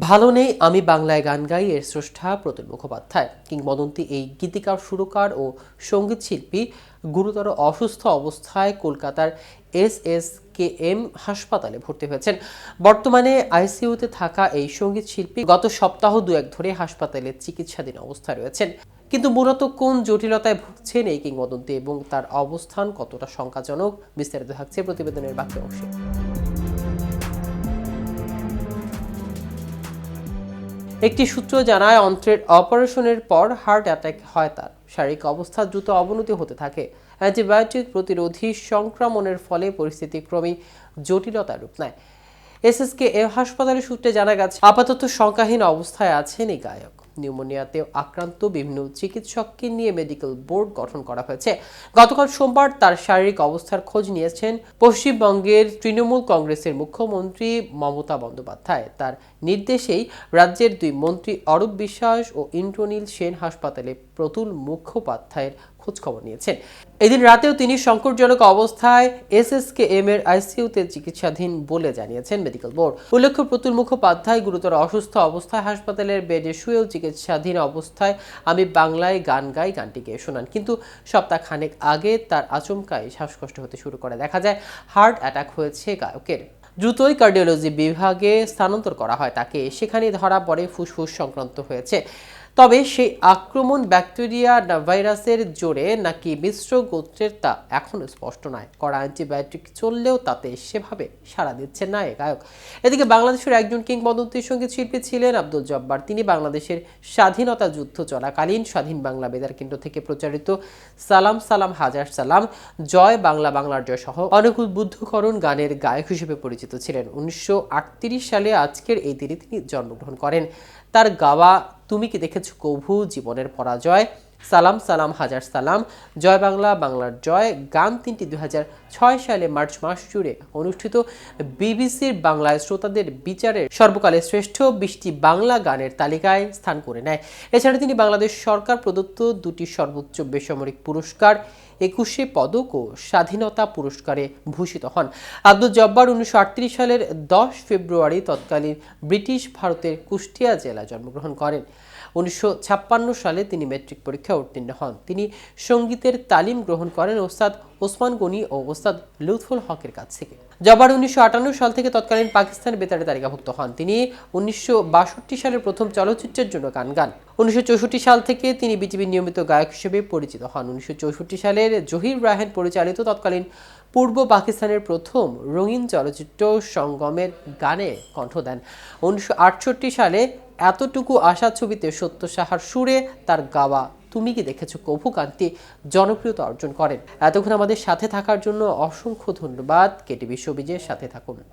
ভালো নেই আমি বাংলায় গান গাই এর স্রষ্টা প্রতুল মুখোপাধ্যায়। কিংবদন্তি এই গীতিকার, সুরকার ও সঙ্গীত শিল্পী গুরুতর অসুস্থ অবস্থায় কলকাতার SSKM হাসপাতালে ভর্তি হয়েছেন। বর্তমানে আইসিইউতে থাকা এই সঙ্গীত শিল্পী গত সপ্তাহ দুয়েক ধরে হাসপাতালে চিকিৎসাধীন অবস্থায় রয়েছেন। কিন্তু মূলত কোন জটিলতায় ভুগছেন এই কিংবদন্তি এবং তার অবস্থান কতটা শঙ্কাজনক, বিস্তারিত থাকছে প্রতিবেদনের বাকি অংশে। একটি সূত্র জানায়, অন্ত্রের অপারেশনের পর হার্ট অ্যাটাক হয় তার। শারীরিক অবস্থা দ্রুত অবনতি হতে থাকে। অ্যান্টিবায়োটিক প্রতিরোধী সংক্রমণের ফলে পরিস্থিতি ক্রমেই জটিলতার রূপ নেয়। SSKM হাসপাতালের সূত্রে জানা গেছে, আপাতত শঙ্কাহীন অবস্থায় আছেন এই গায়ক। নিউমোনিয়াতে আক্রান্ত বিভিন্ন চিকিৎসককে নিয়ে মেডিকেল বোর্ড গঠন করা হয়েছে। গতকাল সোমবার তার শারীরিক অবস্থার খোঁজ নিয়েছেন পশ্চিমবঙ্গের তৃণমূল কংগ্রেসের মুখ্যমন্ত্রী মমতা বন্দ্যোপাধ্যায়। তার নির্দেশেই রাজ্যের দুই মন্ত্রী অরূপ বিশ্বাস ও ইন্দ্রনীল সেন হাসপাতালে প্রতুল মুখোপাধ্যায়ের খোঁজখবর নিয়েছেন। এদিন রাতেও তিনি সংকটজনক অবস্থায় SSKM এর আইসিইউতে চিকিৎসাধীন বলে জানিয়েছেন মেডিকেল বোর্ড। উল্লেখ্য, প্রতুল মুখোপাধ্যায় গুরুতর অসুস্থ অবস্থায় হাসপাতালের বেডে শুয়েও চিকিৎসাধীন অবস্থায় আমি বাংলায় গান গাই গানটি গেয়ে শোনান। কিন্তু সপ্তাহখানেক আগে তার আচমকাই শ্বাসকষ্ট হতে শুরু করে। দেখা যায় হার্ট অ্যাটাক হয়েছে গায়কের। দ্রুতই কার্ডিওলজি বিভাগে স্থানান্তর করা হয় তাকে। সেখানে ধরা পড়ে ফুসফুস সংক্রান্ত হয়েছে। তবে সেই আক্রমণ ব্যাকটেরিয়া না ভাইরাসের জোরে নাকি মিশ্র গোত্রের তা এখনো স্পষ্ট নয়। কড়া অ্যান্টিবায়োটিক চললেও তাতে সেভাবে সাড়া দিচ্ছেন না এ গায়ক। এদিকে বাংলাদেশের একজন কিংবদন্তি সঙ্গীত শিল্পী ছিলেন আব্দুল জব্বার। তিনি বাংলাদেশের স্বাধীনতা যুদ্ধ চলাকালীন স্বাধীন বাংলা বেতার কেন্দ্র থেকে প্রচারিত সালাম সালাম হাজার সালাম, জয় বাংলা বাংলার জয় সহ অনেক উদ্বুদ্ধকরণ গানের গায়ক হিসেবে পরিচিত ছিলেন। 1938 সালে আজকের এই দিনে তিনি জন্মগ্রহণ করেন। তার গাওয়া তুমি কি দেখেছো কভু, জীবনের পরাজয়, সালাম সালাম হাজার সালাম, জয় বাংলা বাংলার জয় গান তিনটি 2006 সালে মার্চ মাস জুড়ে অনুষ্ঠিত বিবিসির বাংলায় শ্রোতাদের বিচারের সর্বকালের শ্রেষ্ঠ 20টি বাংলা গানের তালিকায় স্থান করে নেয়। এছাড়া তিনি বাংলাদেশ সরকার প্রদত্ত দুটি সর্বোচ্চ বেসামরিক পুরস্কার, 21 পদক ও স্বাধীনতা পুরস্কারে ভূষিত হন। আব্দুল জব্বার 1938 সালের 10 ফেব্রুয়ারি তৎকালীন ব্রিটিশ ভারতের কুষ্টিয়া জেলায় জন্মগ্রহণ করেন। 1956 সালে তিনি মেট্রিক পরীক্ষায় উত্তীর্ণ হন। তিনি সঙ্গীতের তালিম গ্রহণ করেন ওস্তাদ ওসমান গনি ও ওস্তাদ লুৎফুল হকের কাছ থেকে। জব্বার 1958 সাল থেকে তৎকালীন পাকিস্তান বেতারে তালিকাভুক্ত হন। তিনি 1962 সালের প্রথম চলচ্চিত্রের জন্য গান গান। 1964 সাল থেকে তিনি বিটিভির নিয়মিত গায়ক হিসেবে পরিচিত হন। 1964 সালের জহির রায়হান পরিচালিত তৎকালীন পূর্ব পাকিস্তানের প্রথম রঙিন চলচ্চিত্র সঙ্গমের গানে কণ্ঠ দেন। 1968 সালে এতটুকু আশা ছবিতে সত্য সাহার সুরে তার গাওয়া তুমি কি দেখেছো কভু গানটি জনপ্রিয়তা অর্জন করেন। এতক্ষণ আমাদের সাথে থাকার জন্য অসংখ্য ধন্যবাদ। কেটিভি শোবিজের সাথে থাকুন।